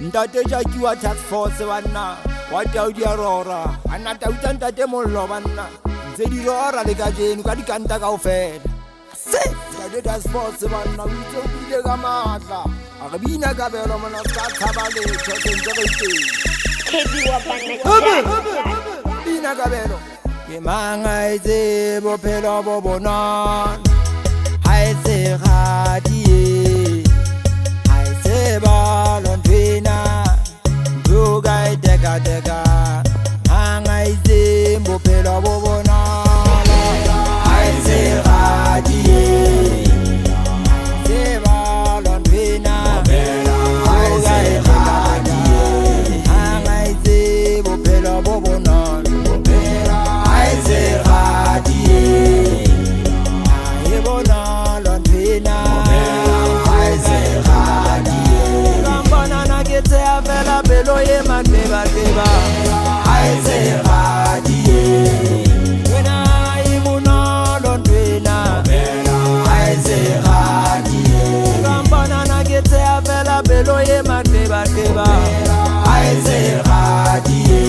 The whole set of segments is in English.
Ntate Jackie wa task force banna wa Taudi Aurora ana Taudi ntate mollo banna ntse di rora le ka jeno ka dikanta kaofela se ntate task force banna o itse o bile ka matla a re bina ka belo mona ka thaba le tshotse ntse re teng Kebi wa banna bina ka belo ke manga etse bophelo bo bonana ha etse radie ha etse balondwena nduga iteka teka manga etse bophelo bo bonana ha etse radie ha etse balondwena nduga iteka teka manga etse bophelo bo bonana Belo ye magbeba gbeba aize radie wena imuna londwena aize radie kambana na gete avela belo ye magbeba gbeba aize radie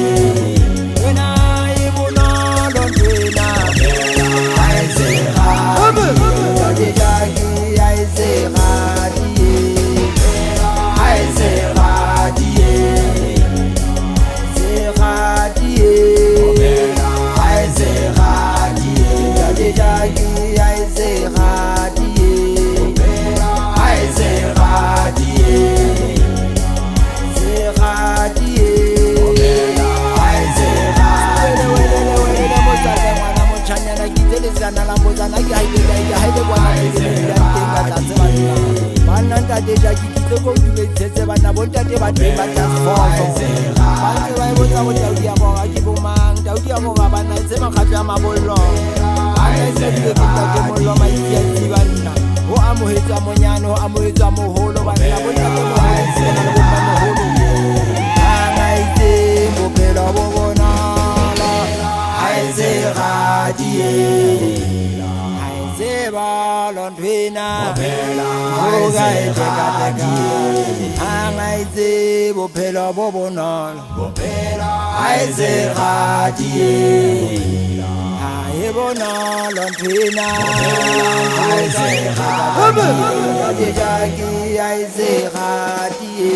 wena imuna londwena aize radie jagi aize radie aize Deja kitlo go dule tsetse bana bontate ba teng ba task force ba ntse ba botsa mo Taudi ya bona ke bo mang Taudi ya bona bana tse makgatlo ya mabollo a ntse di ke tate mollo ma itse tsibana ho amohetsa monyane ho amohetsa moholo bana bontate mo ha ntse na le bona moholo ana ite bophelo bo bona ha ntse radie balondwena oga eteka teka angaize bophelo bo bonolo aize radie ae bonolo ndwena aize radie jaki aize radie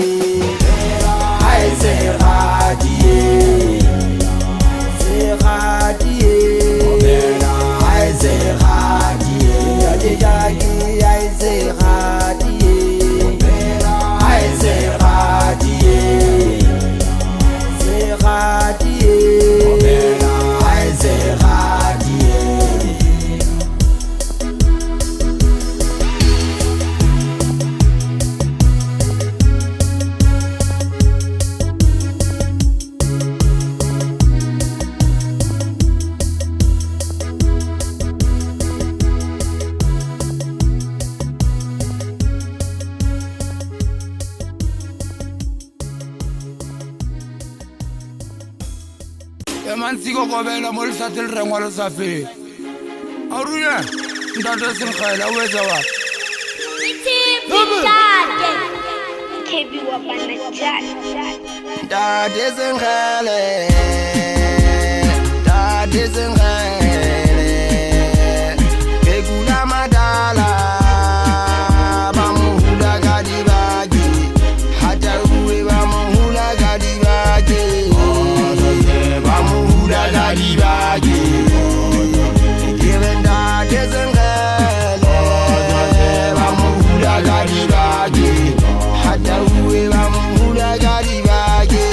aize radie aize radie aize radie Jackie, aize radie, aize radie, aize radie, aize radie. Mansiko kobela mo letsatsi le rengwa le sa fele a runya ntate Senkgela o etsa wa Kebi wa banna ntate Senkgela ke kula madala ba mohula ka dibaki hata uwe ba mohula ka dibaki Dadibagi, given that isn't Bamuda Gadibagi, Hatawi Bamuda Gadibagi,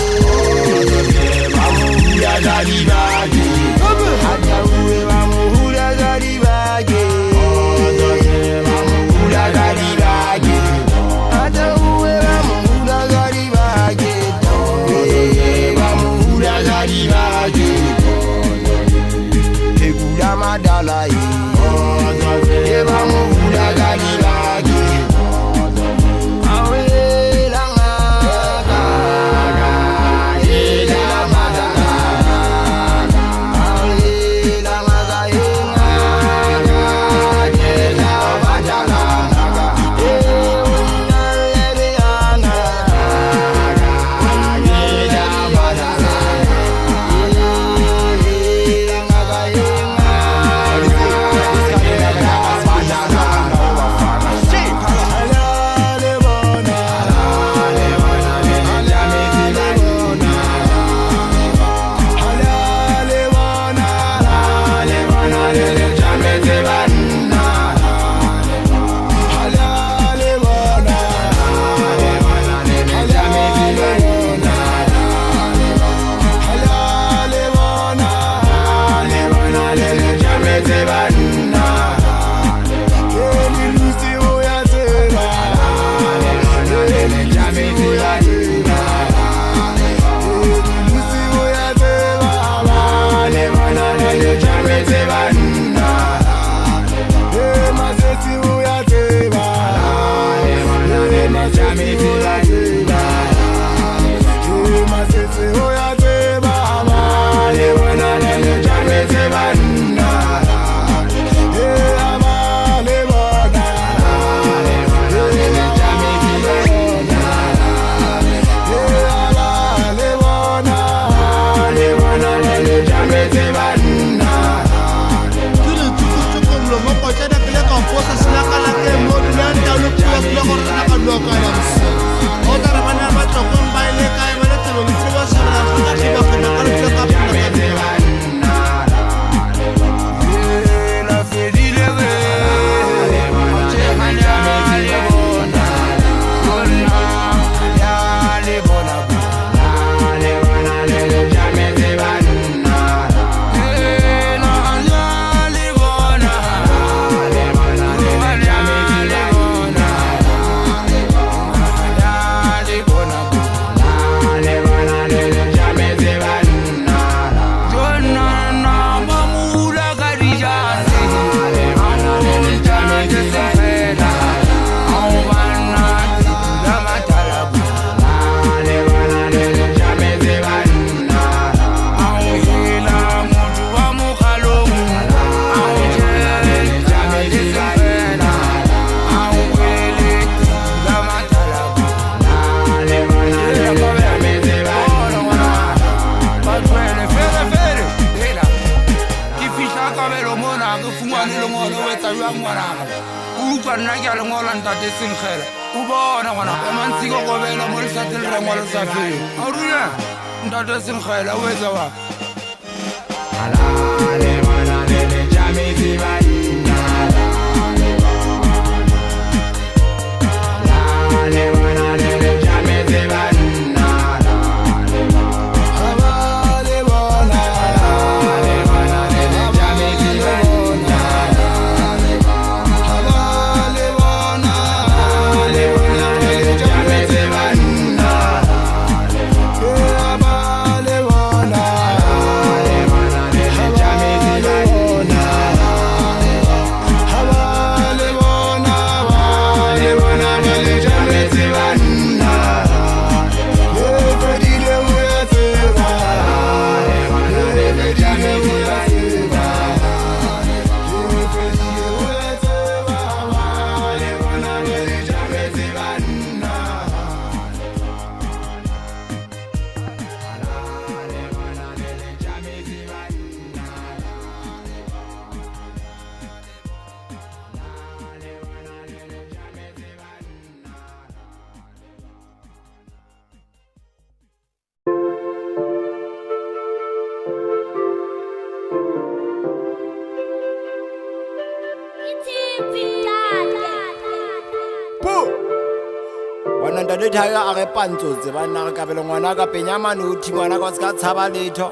le thaya a re pantsotse banna re kabele ngwana ka penyamane o thi ngwana ka se ka tshaba letho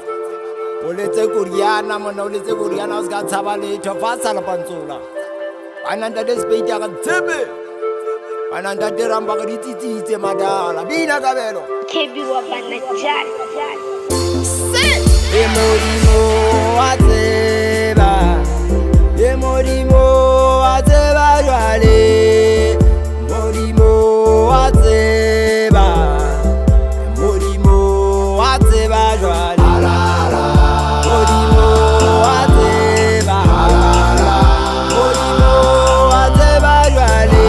o letse koriana mona o letse koriana o se ka tshaba letho fa sa le pantsola banna ntate Spade ka tsebe banna ntate Ramba ka ditsitsitse madala bina kabelo Kebi wa bana jai e modimo wa tseba e modimo wa tseba jwale modimo wa tseba modimo wa tseba jwale modimo wa tseba modimo wa tseba jwale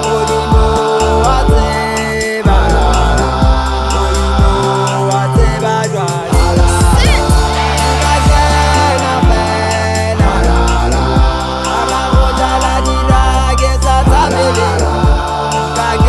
modimo wa tseba modimo wa tseba jwale Back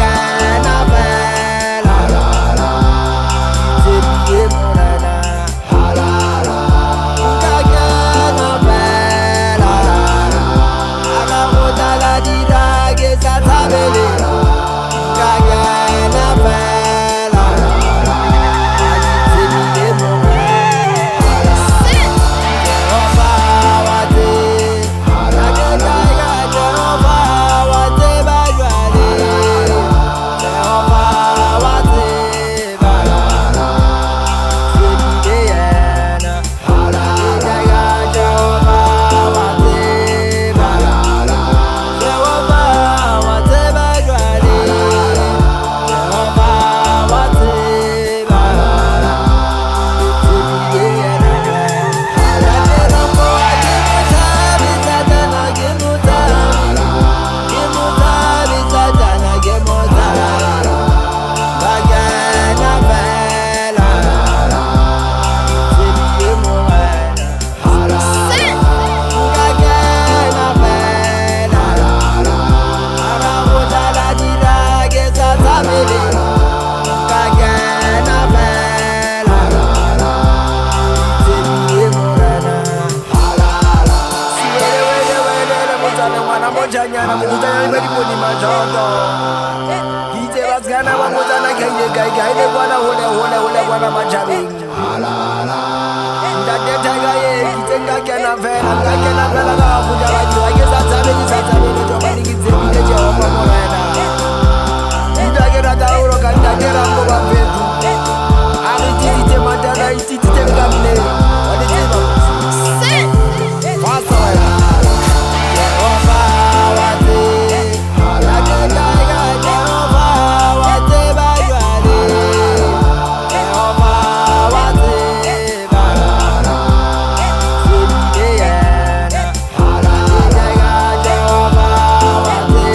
banyana mukutanya ibaliponi majondo Kite baskana bangutana kenge gai gai le kwana hole kwana machabing Ndate taga ye kite ngakena vela ngakuja bajiwa kesa tabe Joba nikitse kite Jehova morena Ndake ratauro kandake rambo bapetu Arititite matana ititite ngamne Waditeba Fasa wena Jehova wate Jehova wate bajwale Jehova wate bajwale Sibideyana Jehova wate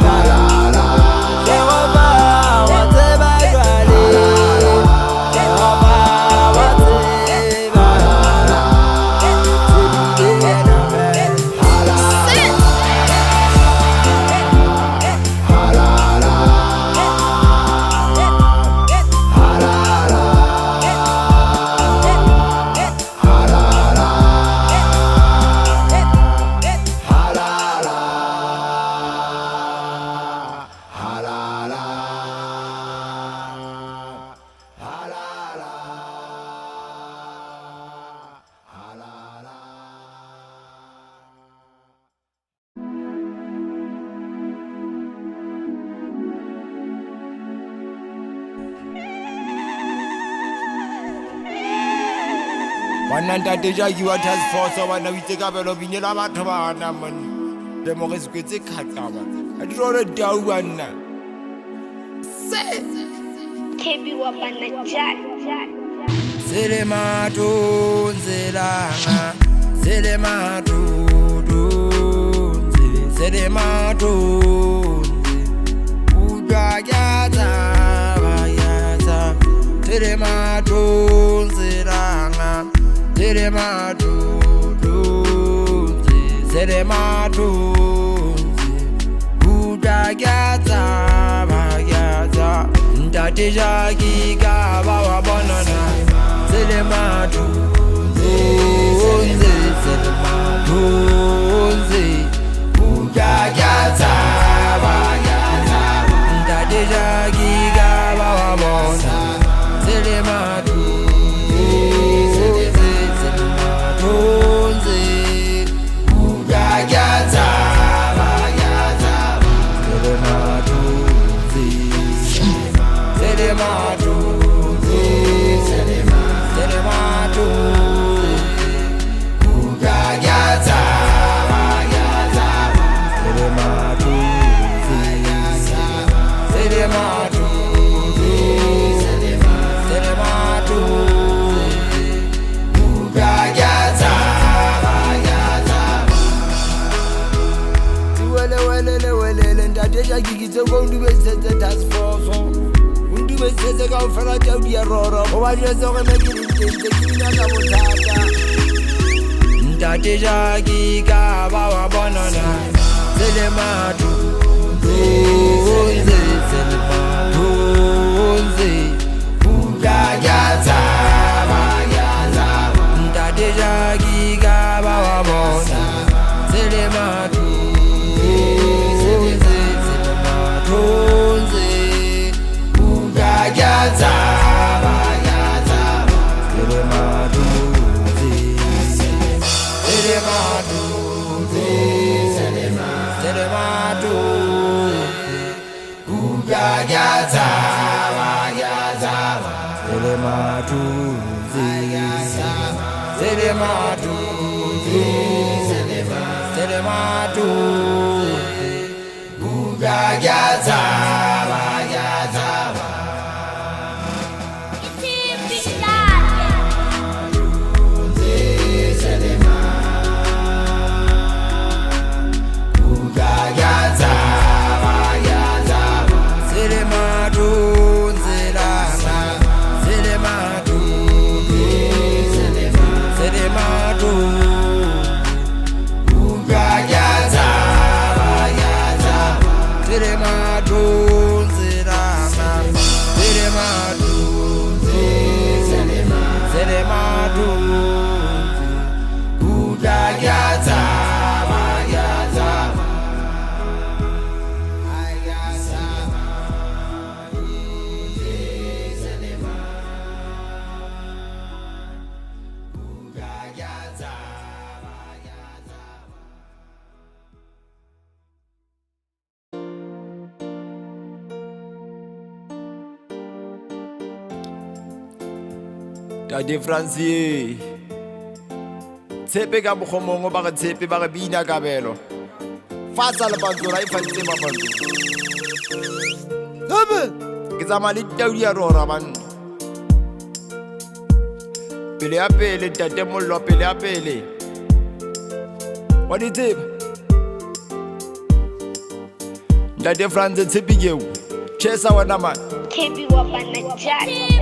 bajwale Jehova wate bajwale Jehova wate bajwale Sibideyana Ntate Jackie wa task force bana o itse ka belo binyela batho bana man democracy kwetse khataba a di rore tau bana se Kebi wa banajali sele matonzelanga sele matonze sele matonze udagyaza bayaza sele matonzelanga sele matonze udagyaza bayaza Ndate Jackie kaba wabonana sele matonze udagyaza bayaza Ndate Jackie kaba wabonana sele matonze udagyaza bayaza sele matonze sele matonze udagyaza bayaza sele matonze sele matonze udagyaza bayaza Tiwele Ndate Jackie kitse ko ndubesetse task force Besetse ka ufela tau dia roro Oba jese go mekilintente Kibina ka bothata Ndate Jackie ka ba wa bonana Sele matonze udagyaza bayaza Ndate Jackie ka ba wa bonana Sele matonze udagyaza bayaza sele matonze udagyaza bayaza sele matonze udagyaza bayaza Ntate Francie tshepe ka bogomongwe ba re tshepe ba re bina kabelo fatsa le bantlo ra ifantse mabantlo ke tsamaya le ditaudi ya rora banna pele ya pele ntate mollo pele ya pele wa di tseba Ntate Francie tshepi keo chesa wena man Kebi wa banajali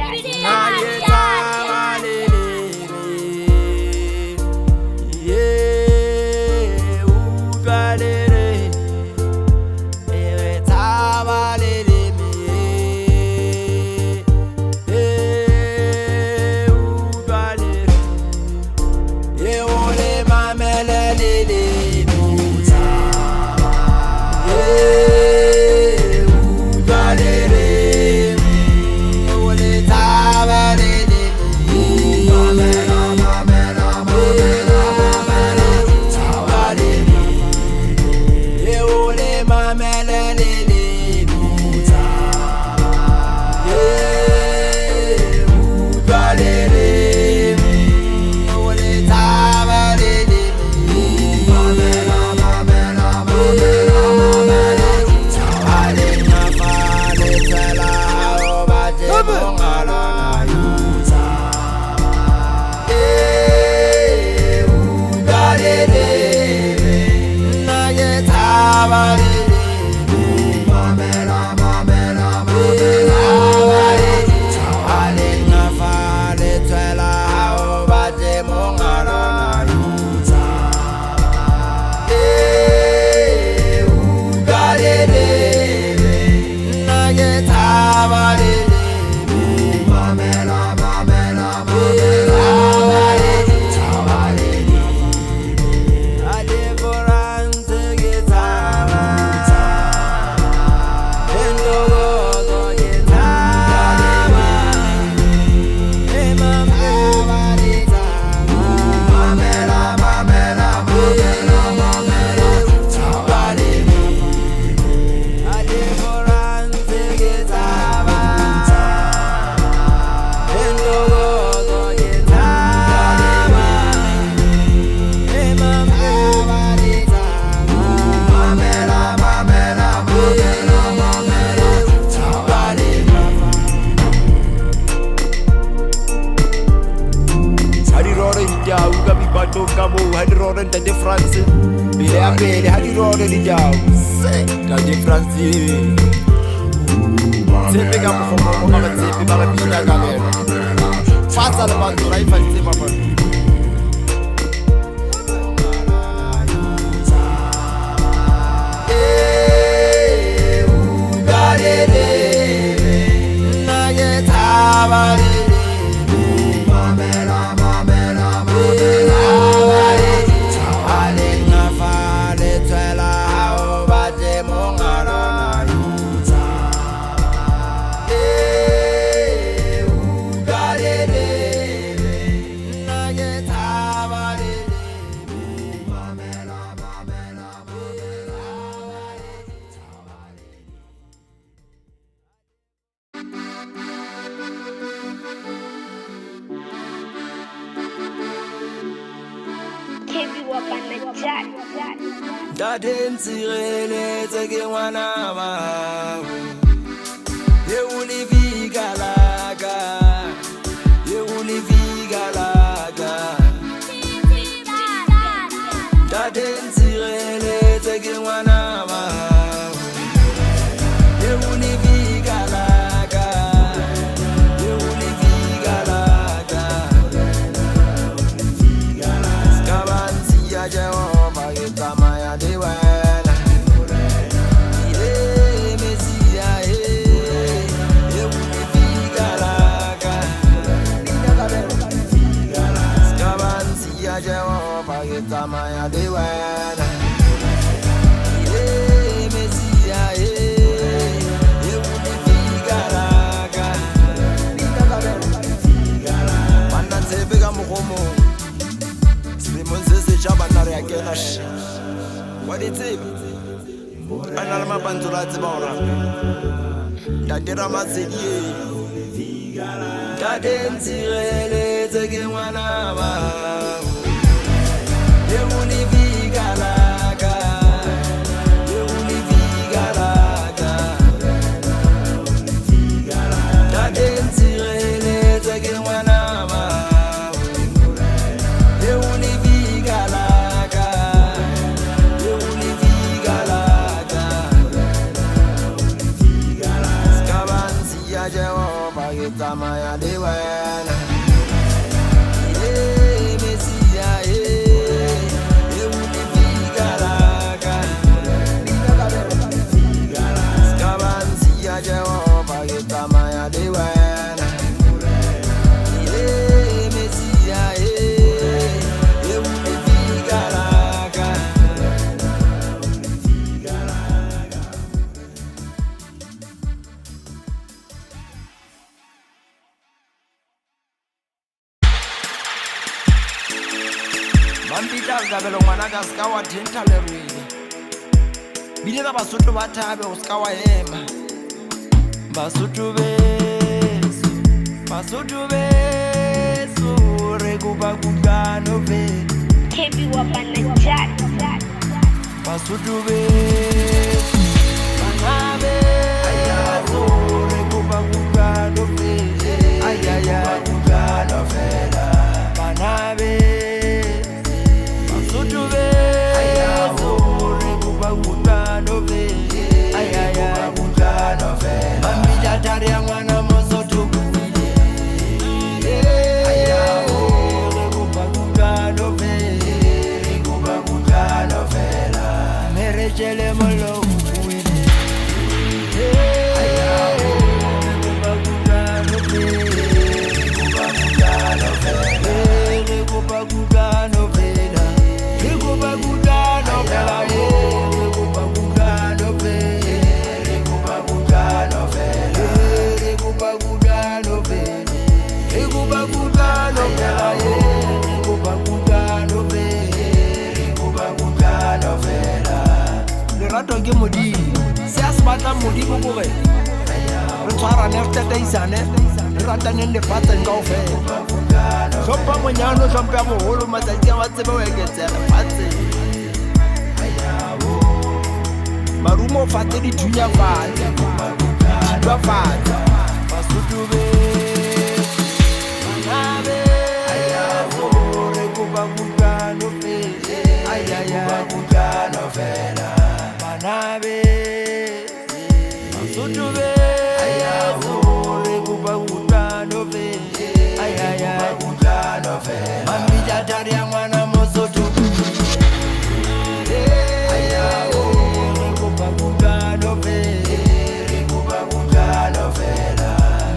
Ntate Francie pele ya pele ha di role di jao Ntate Francie tshepe ka bogomongwe ba re tshepe ba re bina kabelo fatsa le bantlo ra ifantse mabantlo Kebi wa banajali Ntate ntshireletse ke ngwana bao ye o le vika laka ye o le vika laka Ntate ntshireletse ke ngwana bao ye o le vika laka ye o le vika laka Skabansi ya Jehova ke tsamaya le wena Jehova ke tsamaya le wena Mesia ye o le fika laka banna tshepe ka mogomong selemong se setšha banna re a kena wa di tsebe a na le mapantsola a tseba ora Ntate Ramasedi Ntate ntshireletse letse ke ngwana bao e go lefiga laka e go lefiga laka tate ntshireletse ke ngwana bao e go lefiga laka e go lefiga laka ska ba ntshiya Jehova ke tsamaya le wena Jehova ke tsamaya le wena Mesia e o lefiga laka Mampita Gabelo ngwana ka ska wa thenta le rwele bile ka Basotho ba thabe o ska wa ema Basotho beso re kuba kutlano be Kebi wabanajat Basotho beso banabe ayazo re kuba kutlano be ayaya kutlano fela banabe Basotho beso ayazo re kuba kutlano be ayaya kutlano fela Mambija taria mwana Mosotho buile ayaho rekuba kutlano fela merechele molo buile ayaho rekuba kutlano fela rekuba kutlano fela rekuba kutlano fela rekuba kutlano Lerato ke modimo se a se batla modimo gore re tshwarane re tataisane re rataneng lefatsheng kaofela hlompha monyano hlompha ya boholo matsatsi a wa tsebe o eketsega lefatsheng marumo o fatse dithunya fatshe ditwa fatshe Basotho beso banabe ayaho re kuba kutlano fela ayaya kutlano fela banabe Basotho beso ayaho re kuba kutlano fela ayaya kutlano fela Mambija taria mwana Mosotho ayaho re kuba kutlano fela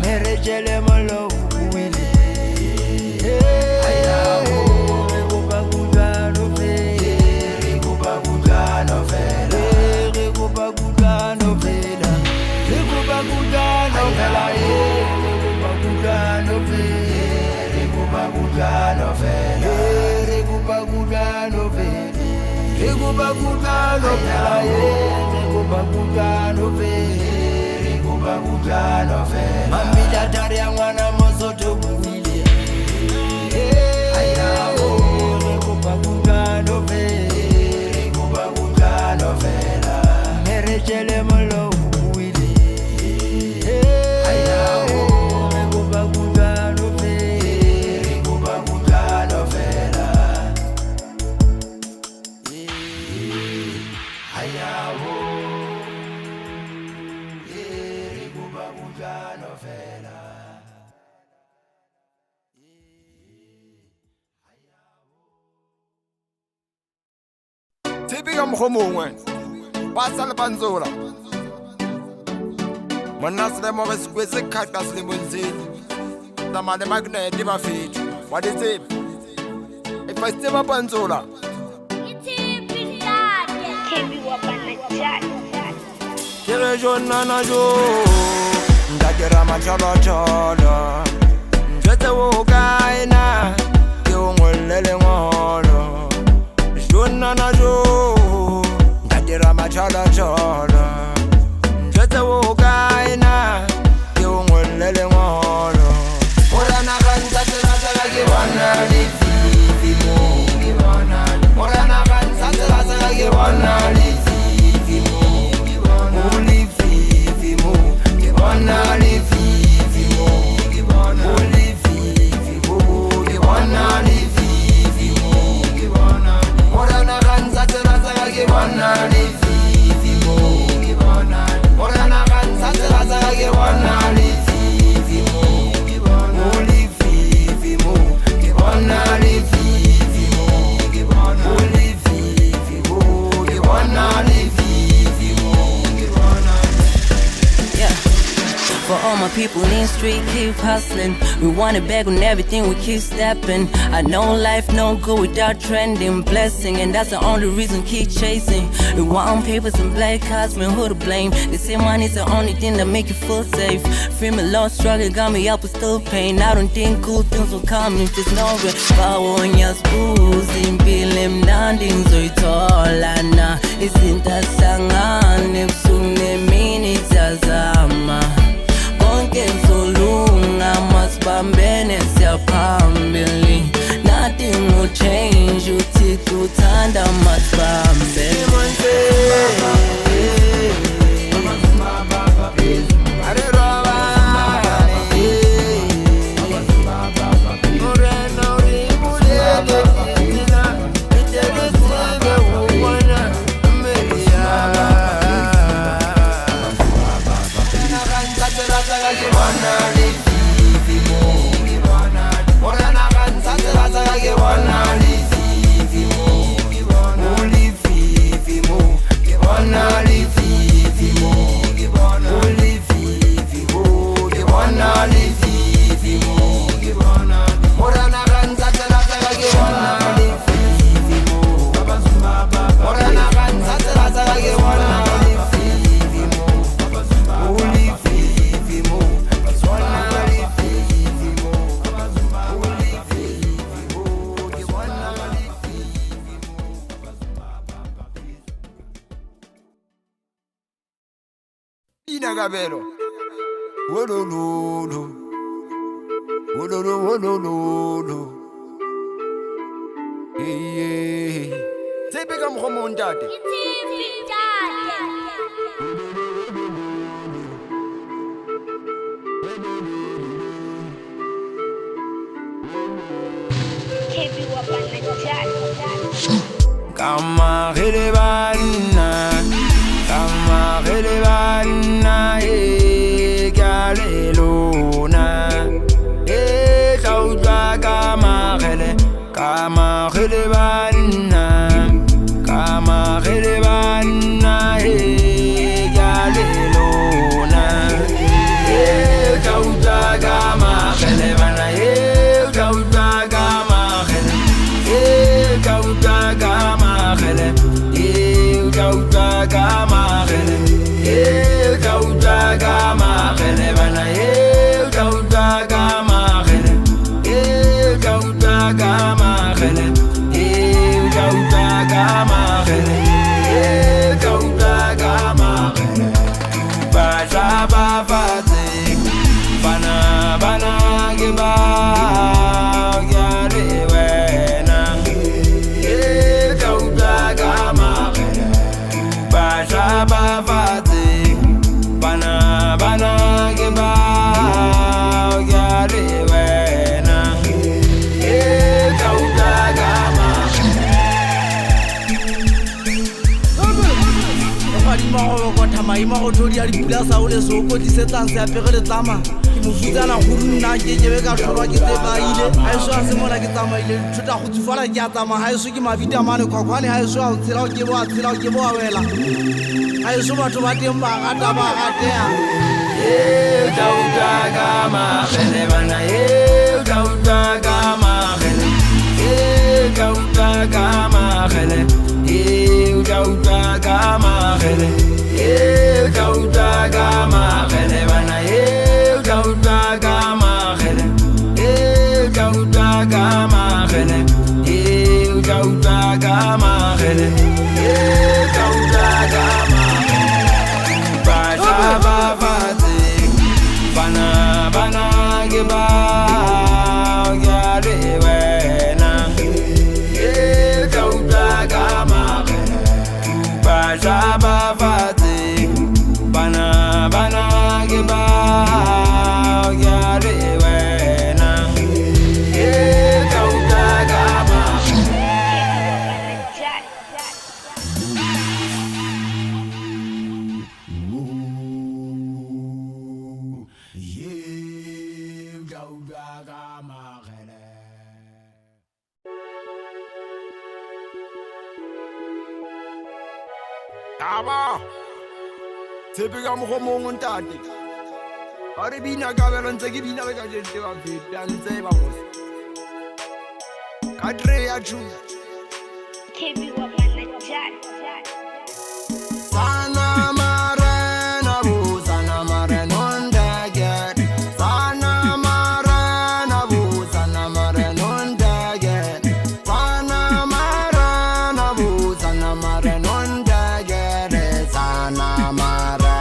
merechele molo buile ayaho re kuba kutlano fela re kuba kutlano fela re kuba kutlano fela re kuba kutlano fela re kuba kutlano fela re kuba kutlano fela re kuba kutlano fela Mambija taria mwana Mosotho buile ayaho re kuba kutlano fela merechele molo buile ayaho re kuba kutlano fela ayaho re kuba kutlano fela Tshepe ka mokgwa mongwe ba sa le Pantsola monna selemo re sekwe se kgaqa selemong seno tsamaya le magnete ba fetho wa di tsebe e fasitse ba Pantsola Kebi wabanajat ke re jonnana jo ntate Ramatjholo njwetse wo kae na ke o ngolle lengolo jonnana jo ntate Ramatjholo njwetse wo kae na ke o ngolle lengolo ora na ga ntate na tsaka ke all my people in street keep hustling. We want it back on everything, we keep stepping. I know life no good without trending, blessing, and that's the only reason keep chasing. We want papers and black cards, man, who to blame? They say money's the only thing that make you feel safe. Free me long struggle, got me up with still pain. I don't think good things will come if there's no way. Bawon ya spuzi, mpile mnandi nzoitolana. Isinta sangane, psune mini tazama. Konke zolunga, masibambene siyaphambili. Nothing will change, uthi kuthanda masibambene. Gabero. Wolololo. Wololo, wolololo. Yeah. Take come home on daddy. KB Wabanajat. Kama relevana, kama relevana, galelona, tauja kama relevana, kama relevana, galelona, tauja kama relevana, tauja kama maima go thodi ya dipula sa o le soko di setanse ya pegele tlama ke mofutsana go nna ke be ka tlholwa ke tsebaile ha eso a se mona ke tsamaile thuta go tsufala ke a tsamaya ha eso ke mabita mane khokwane ha eso a tsela ke bo a wela ha eso batho ba teng ba gata ba gatea tauta kama gele bana tauta kama gele tauta kama gele tauta kama gele tauta kama gele bana tauta kama gele tauta kama gele tauta kama gele tauta kama ba bana bana ge ba gale wena tauta kama ba ba fati bana bana ge ba gale wena tauta kama Aba. Tsepeka mo go mongwe ntate. Ore bina kabelo ntse ke bina le ka jete ba feta ntse ba mos. Kadre ya chu. KB Wabanajat. Sana marena bu sana marenon daget. Sana marena bu sana marenon daget. Sana marena bu sana marenon daget. Sana marena.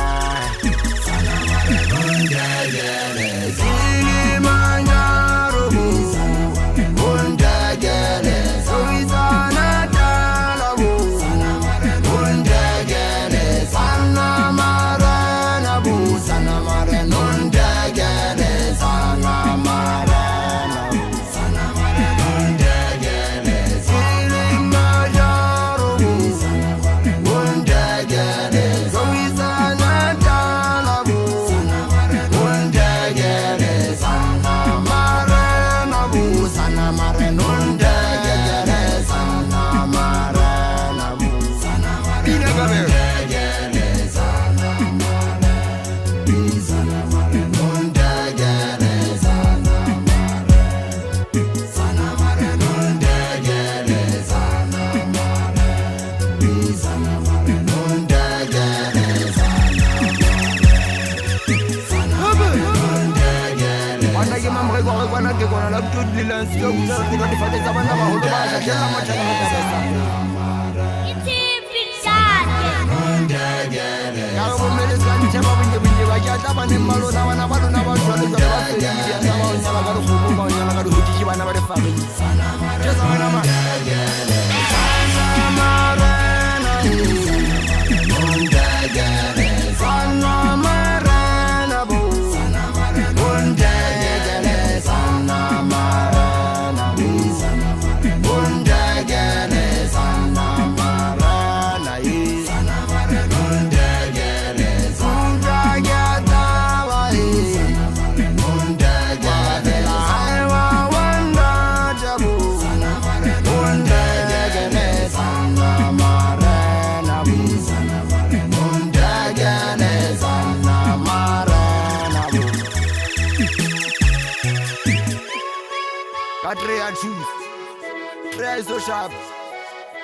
So sharp,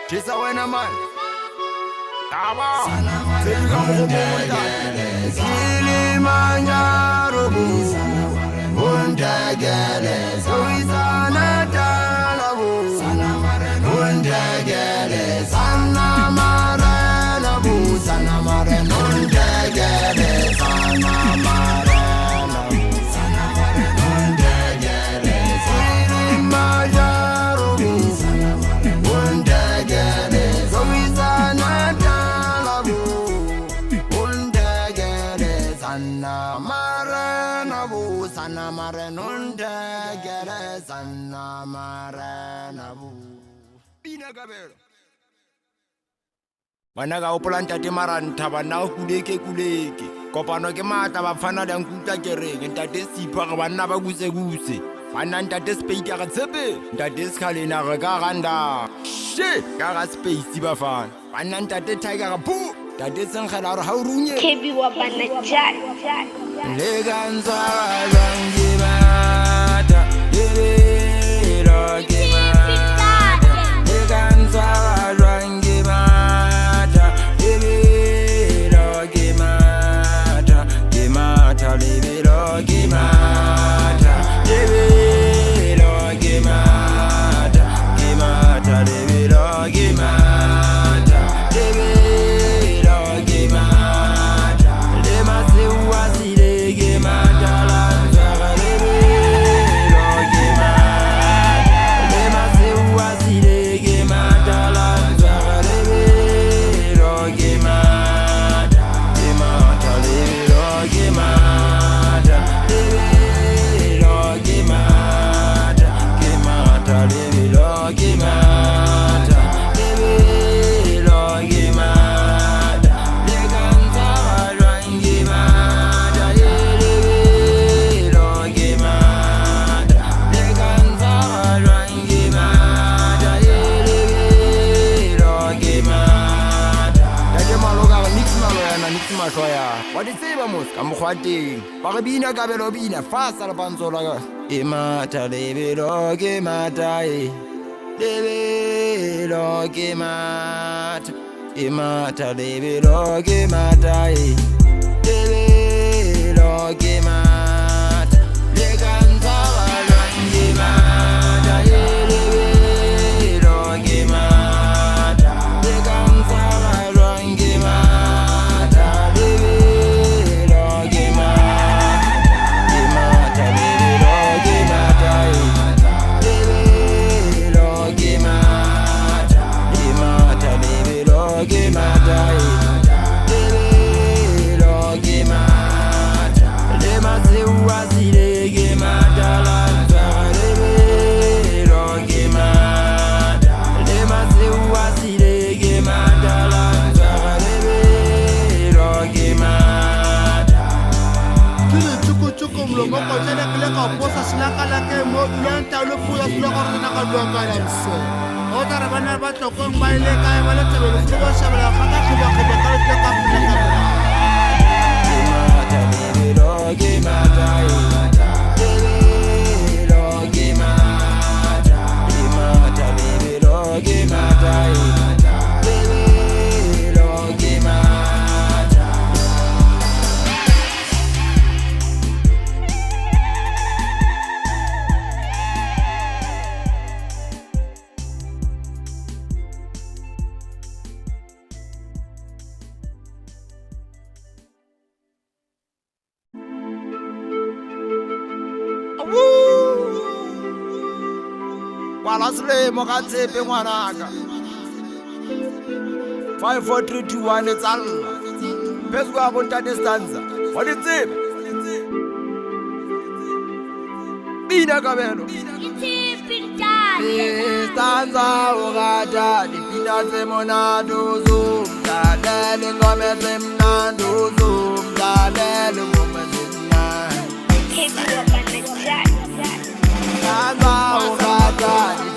just a winner man. Kilimanjaro, Undagale, so is Anatalabu, Undagale, Sanamaranabu, Sanamaren, Undagale, Sanamaranabu, Undagale, Kilimanjaro. Bana ga opola ntate maranta bana o kuleke kopano ke mata ba fana da nkutla kereng ntate sipha ga bana ba guse bana ntate space ga tsebe ntate skhalena ga ka ganda shit ka ga space ba fana bana ntate tiger ga pu ntate sengela re ha o runye KB Wabanajat. le ganza zangibata yelo gibata le ganza zangibata yelo gimata gimata libelo gimata yelo gimata gimata libelo gimata yelo gimata le masiwa sile gimata la nzara libelo gimata le masiwa sile gimata la nzara libelo gimata gimata libelo gimata libelo I'm Khwating. Barabina Gabelo Bina, fast Albanzola. Imata Lebelo Gemata. Lebelo Gemata. Imata Lebelo Gemata. Lebelo Gemata. Leganza Gemata. Lebelo Gemata. Leganza Gemata. Lebelo Gemata. Lebelo Gemata. Lebelo Gemata. Imata Lebelo Gemata. Lebelo Gemata. Lemase uazile Gemata lanza. Lebelo Gemata. Lemase uazile Gemata lanza. Lebelo Gemata. Kile chuku mlomo ko jele kile ka posa silaka la ke mo lenta lo puya silaka rena ka do ka mse o tara bana ba tlokong ba ile kae ba le tsebelo se ba shabela ga ka khiba ka ka le ka pula ka Gemata Lebelo Gemata. Lebelo Gemata. Imata Lebelo Gemata. Lebelo Gemata. Kwala selemo ka tshepe ngwanaka 5 4 3 2 1 it's alla phezu kwabo ntate stanza wa di tsebe Bina Gabelo stanza o gata dipina tse monado zoom dadele ngome tse mnando zoom dadele ngome tse mnando Heavy up on the jack. stanza o gata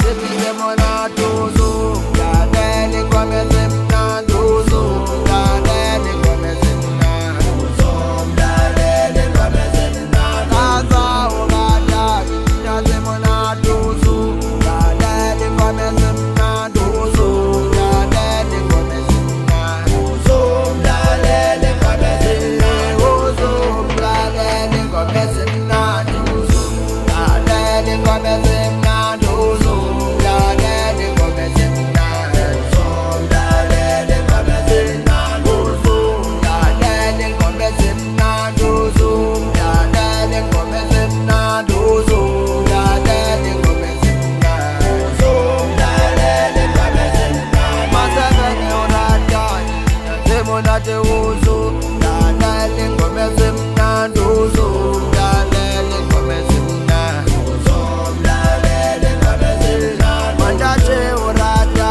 dipina monado zoom dadele ngome tse mnando zoom dadele ngome tse mnando zoom dadele ngome tse mnando stanza o gata dipina tse monado zoom dadele ngome tse mnando zoom dadele ngome tse mnando zoom dadele ngome tse mnando zoom dadele ngome tse mnando zoom dadele ngome tse mnando zoom dadele ngome tse mnando zoom dadele ngome tse mnando zoom dadele ngome tse mnando zoom dadele ngome tse mnando zoom dadele ngome tse mnando zoom dadele ngome tse mnando masakane onada demonate uzo dadele ngome tse mnando zoom dadele ngome tse mnando zoom dadele ngome tse mnando mandate orada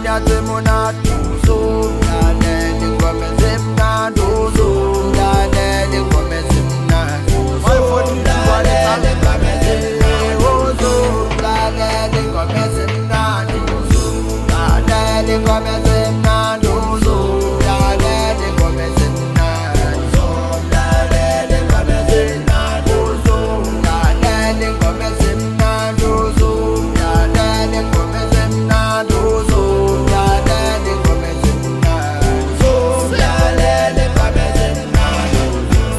nyate monate zoom dadele ngome tse mnando zoom dadele ngome tse mnando my phone dadele ngome tse mnando zoom dadele ngome tse mnando zoom dadele ngome tse mnando zoom dadele ngome tse mnando zoom dadele ngome tse mnando zoom dadele ngome tse mnando zoom dadele ngome tse mnando zoom dadele ngome tse mnando zoom dadele ngome tse mnando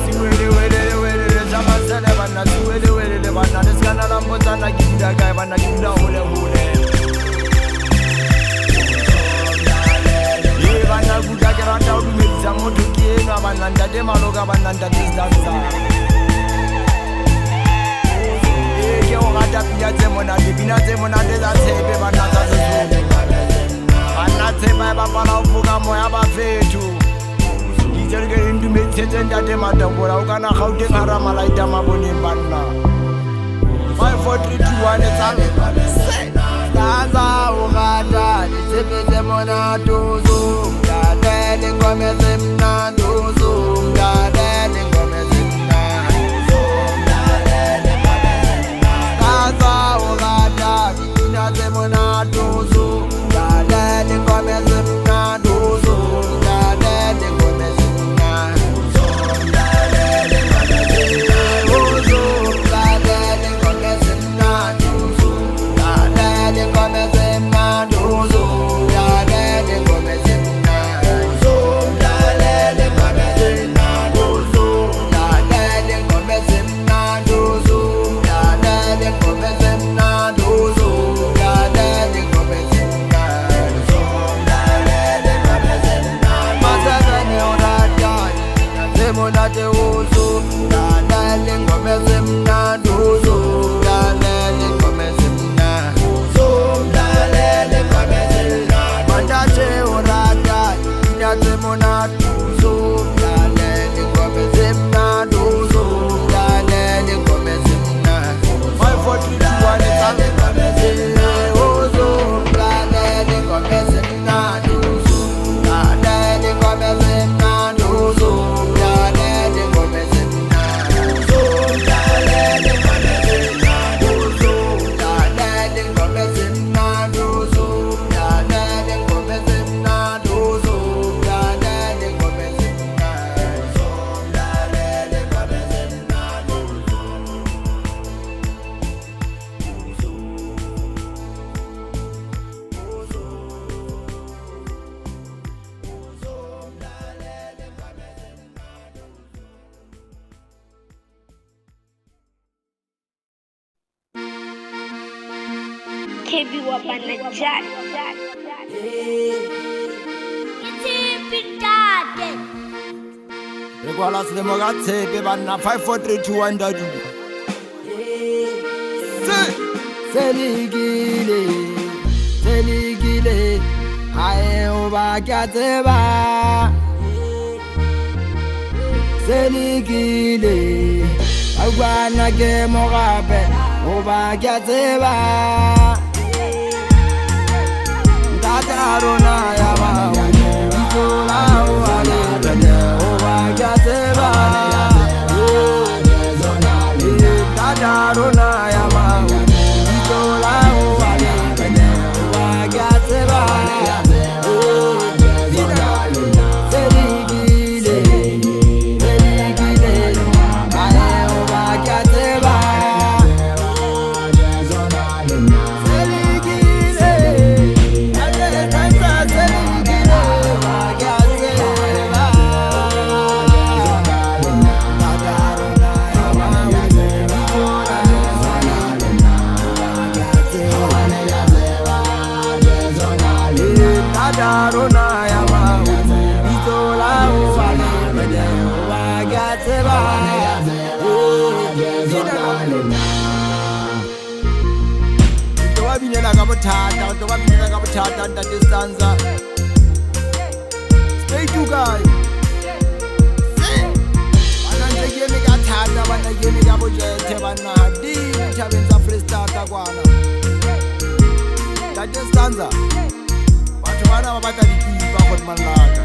siwele wele wele zamasele bana siwele wele bana lesikana la mbotana kinda kae bana kinda hole hole ye bana kuda ke rata o dumedisa motho ke eno a bana ntate maloka bana ntate stanza ke o rata pina tse monate tsa tshepe bana tsa Sesotho bana tshepa ba pala o foka moya ba fethu ditse ke ndumedisetse ntate matambola o kana Gauteng hara malaita maboneng banna 5 4 3 2 1 it's all stanza o gata ditshepe monato zoom dadele ngome tse mnando zoom dadele ngome tse mnando zoom dadele ngome tse mnando stanza o gata dipina tse monato zoom dadele ngome tse mnando zoom dadele ngome tse mnando zoom dadele Kebi wabana jai. Rekwala selemo ka tshepe banna 5 4 3 2 1 dadu Seligile Ae oba kya tseba Seligile Agwana ke mogape oba kya tseba Tata rona ya ba Itola wale bende oba kya tseba Tata rona ya ba Itola wale bende oba kya tseba Darona ya ma itola wale bende wagateba Towabinela ka bothata nta distanza Stay to guy Bana ntekeme ka thata bana keme ka bojethe bana di thabeng tsa Freestata kwana Nta distanza Bana ba batla dikipa go malaka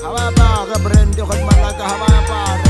ha ba apara brand go malaka ha ba apara